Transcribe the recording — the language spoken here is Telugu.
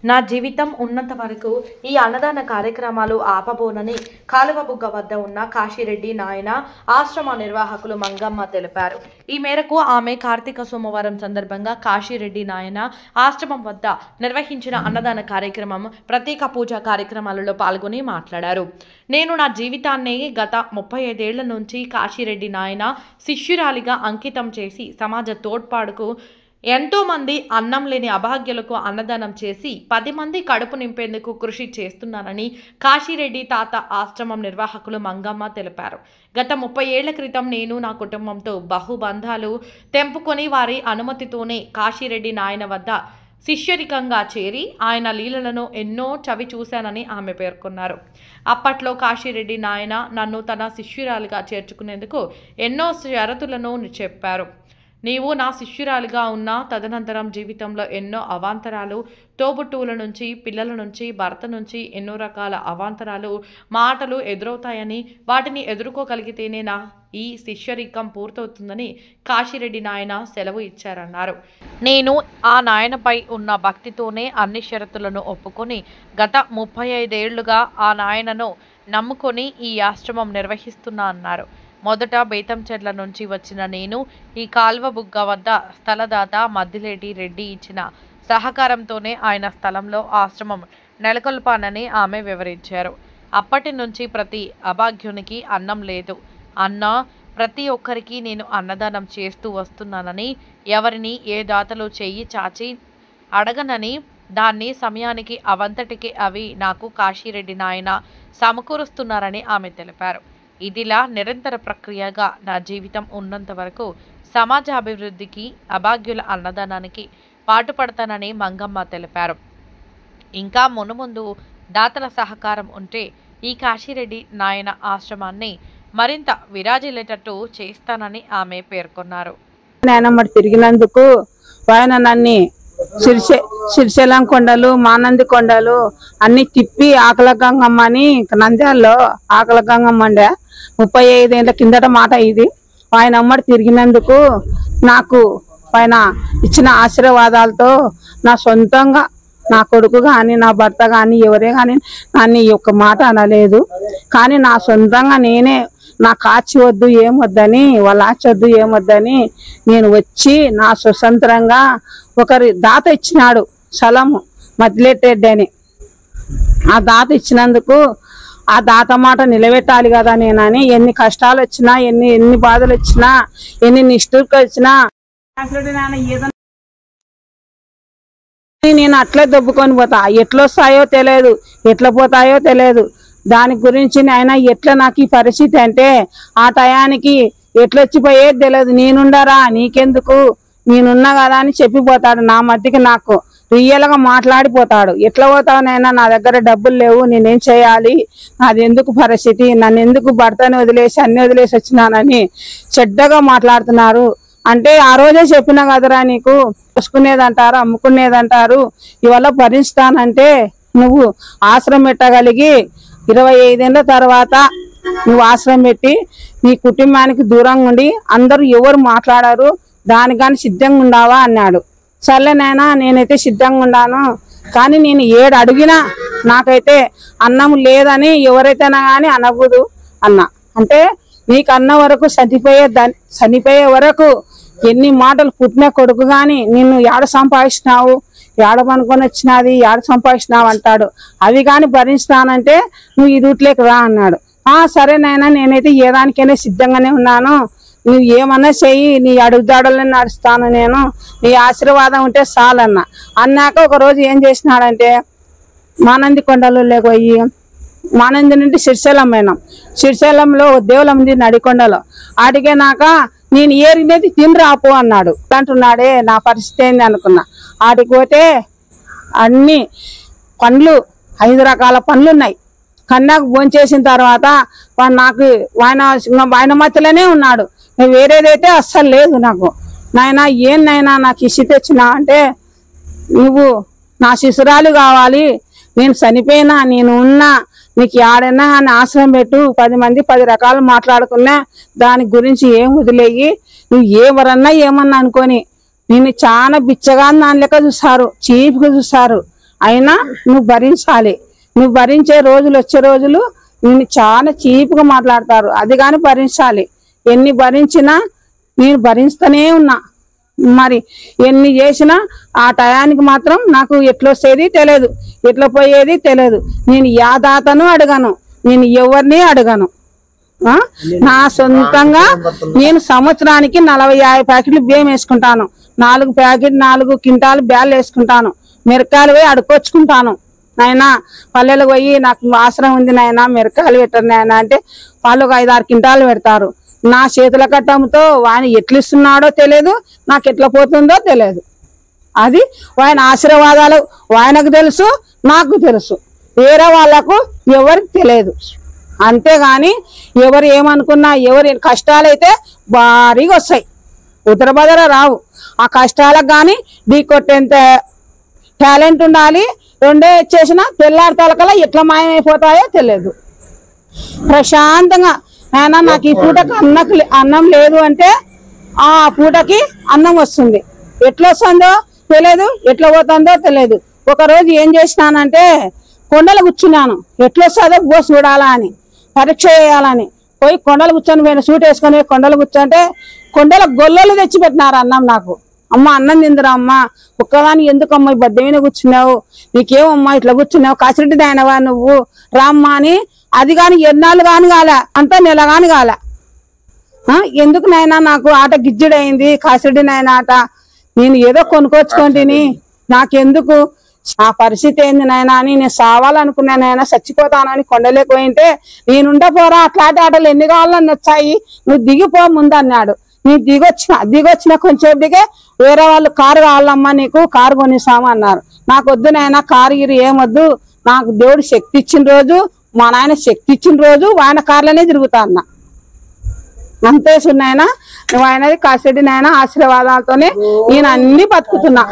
నా జీవితం ఉన్నంత వరకు ఈ అన్నదాన కార్యక్రమాలు ఆపబోనని కాలువబుగ్గ వద్ద ఉన్న కాశీరెడ్డి నాయన ఆశ్రమ నిర్వాహకులు మంగమ్మ తెలిపారు. ఈ మేరకు ఆమె కార్తీక సోమవారం సందర్భంగా కాశీరెడ్డి నాయన ఆశ్రమం వద్ద నిర్వహించిన అన్నదాన కార్యక్రమం ప్రత్యేక పూజా కార్యక్రమాలలో పాల్గొని మాట్లాడారు. నేను నా జీవితాన్ని గత 35 ఏళ్ల నుంచి కాశీరెడ్డి నాయన శిష్యురాలిగా అంకితం చేసి సమాజ తోడ్పాటుకు ఎంతో మంది అన్నం లేని అభాగ్యులకు అన్నదానం చేసి 10 మంది కడుపు నింపేందుకు కృషి చేస్తున్నానని కాశీరెడ్డి తాత ఆశ్రమం నిర్వాహకులు మంగమ్మ తెలిపారు. గత 30 ఏళ్ల క్రితం నేను నా కుటుంబంతో బహుబంధాలు తెంపుకొని వారి అనుమతితోనే కాశీరెడ్డి నాయన వద్ద శిష్యరికంగా చేరి ఆయన లీలలను ఎన్నో చవి చూశానని ఆమె పేర్కొన్నారు. అప్పట్లో కాశీరెడ్డి నాయన నన్ను తన శిష్యురాలిగా చేర్చుకునేందుకు ఎన్నో షరతులను చెప్పారు. నీవు నా శిష్యురాలిగా ఉన్న తదనంతరం జీవితంలో ఎన్నో అవాంతరాలు, తోబుట్టువుల నుంచి, పిల్లల నుంచి, భర్త నుంచి ఎన్నో రకాల అవాంతరాలు, మాటలు ఎదురవుతాయని వాటిని ఎదుర్కోగలిగితేనే నా ఈ శిష్యరికం పూర్తవుతుందని కాశీరెడ్డి నాయన సెలవు ఇచ్చారన్నారు. నేను ఆ నాయనపై ఉన్న భక్తితోనే అన్ని షరతులను ఒప్పుకొని గత 35 ఏళ్లుగా ఆ నాయనను నమ్ముకొని ఈ ఆశ్రమం నిర్వహిస్తున్నా అన్నారు. మొదట బేతంచెర్ల నుంచి వచ్చిన నేను ఈ కాల్వబుగ్గ వద్ద స్థలదాత మద్దిలేటి రెడ్డి ఇచ్చిన సహకారంతోనే ఆయన స్థలంలో ఆశ్రమం నెలకొల్పానని ఆమె వివరించారు. అప్పటి నుంచి ప్రతి అభాగ్యునికి అన్నం లేదు అన్నా ప్రతి ఒక్కరికి నేను అన్నదానం చేస్తూ వస్తున్నానని, ఎవరిని ఏ దాతలు చెయ్యి చాచి అడగనని, దాన్ని సమయానికి అవంతటికి అవి నాకు కాశీరెడ్డి నాయన సమకూరుస్తున్నారని ఆమె తెలిపారు. ఇదిలా నిరంతర ప్రక్రియగా నా జీవితం ఉన్నంత వరకు సమాజ అభివృద్ధికి, అభాగ్యుల అన్నదానానికి పాటుపడతానని మంగమ్మ తెలిపారు. ఇంకా మునుముందు దాతల సహకారం ఉంటే ఈ కాశీరెడ్డి నాయన ఆశ్రమాన్ని మరింత విరాజిల్లేటట్టు చేస్తానని ఆమె పేర్కొన్నారు. నాయనమ్మ తిరిగినందుకు ఆయన నన్ను సిరిశైలం కొండలు, మానంది కొండలు అన్ని తిప్పి ఆకల గంగమ్మ అని నంద్యాలలో ఆకల గంగమ్మ అండే 35 ఏళ్ల కిందట మాట ఇది. ఆయన అమ్మడి తిరిగినందుకు నాకు ఆయన ఇచ్చిన ఆశీర్వాదాలతో నా సొంతంగా నా కొడుకు కానీ, నా భర్త కానీ, ఎవరే కానీ నన్ను ఈ ఒక్క మాట అనలేదు. కానీ నా సొంతంగా నేనే నా కాచి వద్దు ఏమొద్దని, వాళ్ళ ఆచి వద్దు ఏమొద్దని నేను వచ్చి నా స్వతంత్రంగా ఒకరి దాత ఇచ్చినాడు స్థలము మద్దిలేటి అని. ఆ దాత ఇచ్చినందుకు ఆ దాత మాట నిలబెట్టాలి కదా నేనని ఎన్ని కష్టాలు వచ్చినా, ఎన్ని బాధలు వచ్చినా, ఎన్ని నిష్ఠూర్లు వచ్చినా నేను అట్లే దొబ్బుకొని పోతా. ఎట్లా వస్తాయో తెలియదు, ఎట్లా పోతాయో తెలియదు. దాని గురించి ఆయన ఎట్లా నాకు ఈ పరిస్థితి అంటే ఆ టయానికి ఎట్లొచ్చిపోయేది తెలియదు. నేనుండరా నీకెందుకు, నేనున్నా కదా అని చెప్పిపోతాడు. నా మధ్యకి నాకు రియల్గా మాట్లాడిపోతాడు. ఎట్లా పోతావు నైనా, నా దగ్గర డబ్బులు లేవు, నేనేం చేయాలి, నాది ఎందుకు పరిస్థితి, నన్ను ఎందుకు భర్తని వదిలేసి అన్ని వదిలేసి వచ్చినానని చెడ్డగా మాట్లాడుతున్నారు. అంటే ఆ రోజే చెప్పినా కదరా నీకు చూసుకునేదంటారు, అమ్ముకునేదంటారు, ఇవాళ భరిస్తానంటే నువ్వు ఆశ్రమం పెట్టగలిగి 25 ఏళ్ళ తర్వాత నువ్వు ఆశ్రమం పెట్టి నీ కుటుంబానికి దూరంగా ఉండి అందరూ ఎవరు మాట్లాడారు దానికని సిద్ధంగా ఉండావా అన్నాడు. సర్లేనైనా నేనైతే సిద్ధంగా ఉన్నాను, కానీ నేను 7 అడిగినా నాకైతే అన్నం లేదని ఎవరైతేనా కానీ అనకూడదు అన్న. అంటే నీకు అన్న వరకు చనిపోయే వరకు ఎన్ని మాటలు పుట్టిన కొడుకు కానీ నిన్ను ఏడ సంపాదించినావు, ఏడ పనుకొని వచ్చినది, ఏడ సంపాదించినావు అంటాడు. అవి కానీ భరిస్తానంటే నువ్వు ఈ రూట్లోకి రా అన్నాడు. సరేనైనా నేనైతే ఏ దానికైనా సిద్ధంగానే ఉన్నాను, నువ్వు ఏమన్నా చెయ్యి, నీ అడుగుదాడలని నడుస్తాను, నేను నీ ఆశీర్వాదం ఉంటే చాలన్నా. అన్నాక ఒకరోజు ఏం చేసినాడంటే మానంది కొండలు లేకపోయి మానంది నుండి సిరిశైలం పోయినాం. సిరిశైలంలో దేవులం ఉంది నడికొండలో. అడిగినాక నేను ఏరినది తిని రాపో అన్నాడు. అంటున్నాడే నా పరిస్థితి ఏంది అనుకున్నా. ఆడికి పోతే అన్ని పండ్లు 5 రకాల పండ్లు ఉన్నాయి. కన్నాకు భోంచేసిన తర్వాత నాకు ఆయన మధ్యలోనే ఉన్నాడు. వేరేదైతే అస్సలు లేదు నాకు. నాయన ఏం నాయనా నాకు ఇసి తెచ్చినా అంటే నువ్వు నా శిశురాలు కావాలి, నేను చనిపోయినా నేను ఉన్నా నీకు ఆడైనా అని ఆశ్రమం పెట్టు, 10 మంది 10 రకాలు మాట్లాడుకున్నా దాని గురించి ఏం వదిలేయి, నువ్వు ఎవరన్నా ఏమన్నా అనుకొని నిన్ను చాలా బిచ్చగా దాని లెక్క చూస్తారు, చీప్గా చూస్తారు. అయినా నువ్వు భరించాలి. నువ్వు భరించే రోజులు వచ్చే రోజులు నిన్ను చాలా చీప్గా మాట్లాడతారు, అది కానీ భరించాలి. ఎన్ని భరించినా నేను భరిస్తూనే ఉన్నా. మరి ఎన్ని చేసినా ఆ టయానికి మాత్రం నాకు ఎట్లా వచ్చేది తెలియదు, ఎట్లా పోయేది తెలియదు. నేను యాదాతను అడగను, నేను ఎవరిని అడగను. నా సొంతంగా నేను సంవత్సరానికి 40-50 ప్యాకెట్లు బియ్యం వేసుకుంటాను, 4 క్వింటాలు బ్యాలు వేసుకుంటాను, మిరకాయలు పోయి అడుకొచ్చుకుంటాను. నాయనా పల్లెలకు పోయి నాకు ఆశ్రమం ఉంది నాయన మిరకాయలు పెట్టరు నాయన అంటే వాళ్ళు 5-6 క్వింటాలు పెడతారు. నా చేతుల కట్టంతో ఆయన ఎట్లు ఇస్తున్నాడో తెలియదు, నాకు ఎట్లా పోతుందో తెలియదు. అది ఆయన ఆశీర్వాదాలు ఆయనకు తెలుసు, నాకు తెలుసు, వేరే వాళ్ళకు ఎవరికి తెలియదు. అంతేగాని ఎవరు ఏమనుకున్నా ఎవరి కష్టాలైతే భారీగా వస్తాయి, ఉత్తరబదర రావు. ఆ కష్టాలకు కానీ ఢీ కొట్టేంత టాలెంట్ ఉండాలి. రెండే చేసినా తెల్లారి తలకలా ఎట్లా మాయమైపోతాయో తెలియదు. ప్రశాంతంగా నాయన నాకు ఈ పూటకి అన్నం లేదు అంటే ఆ పూటకి అన్నం వస్తుంది. ఎట్లా వస్తుందో తెలియదు, ఎట్లా పోతుందో తెలియదు. ఒకరోజు ఏం చేసినానంటే కొండలు కూర్చున్నాను, ఎట్లా వస్తుందో బో చూడాలా అని, పరీక్ష చేయాలని పోయి కొండలు కూర్చొని పోయిన సూట్ వేసుకొని కొండలు కూర్చోంటే కొండల గొల్లలు తెచ్చిపెట్టినారు అన్నం. నాకు అమ్మ అన్నం తిందిరా అమ్మ, ఒక్కదాని ఎందుకమ్మా ఈ బద్ద మీద కూర్చున్నావు, నీకేమమ్మా ఇట్లా కూర్చున్నావు, కాసిరెడ్డి దాయనవా నువ్వు రామ్మా అని. అది కానీ ఎన్నాళ్ళు కాని కాల, అంతా నెల కాని కాల. ఎందుకు నాయన నాకు ఆట గిజ్జుడైంది, కాసిరెడ్డి నాయన ఆట నేను ఏదో కొనుక్కొచ్చుకుంటుని, నాకెందుకు ఆ పరిస్థితి ఏంది నాయన అని నేను సావాలనుకున్నాను. నాయన చచ్చిపోతానని కొండలేకపోయింటే నేనుండపోరా, అట్లాంటి ఆటలు ఎన్ని కావాలని వచ్చాయి, నువ్వు దిగిపో ముందు అన్నాడు. నేను దిగొచ్చిన కొంచెంసేపటికే వేరే వాళ్ళు కారు కావాలమ్మా నీకు కారు కొనిస్తాము అన్నారు. నాకు వద్దు నాయన కారు గిరి ఏమొద్దు, నాకు దేవుడు శక్తి ఇచ్చిన రోజు మా నాయన శక్తి ఇచ్చిన రోజు ఆయన కార్లనే తిరుగుతా అన్న. అంతే సున్నాయన నువ్వు ఆయనది కాసిరెడ్డి నాయన ఆశీర్వాదాలతోనే నేను అన్ని బతుకుతున్నా.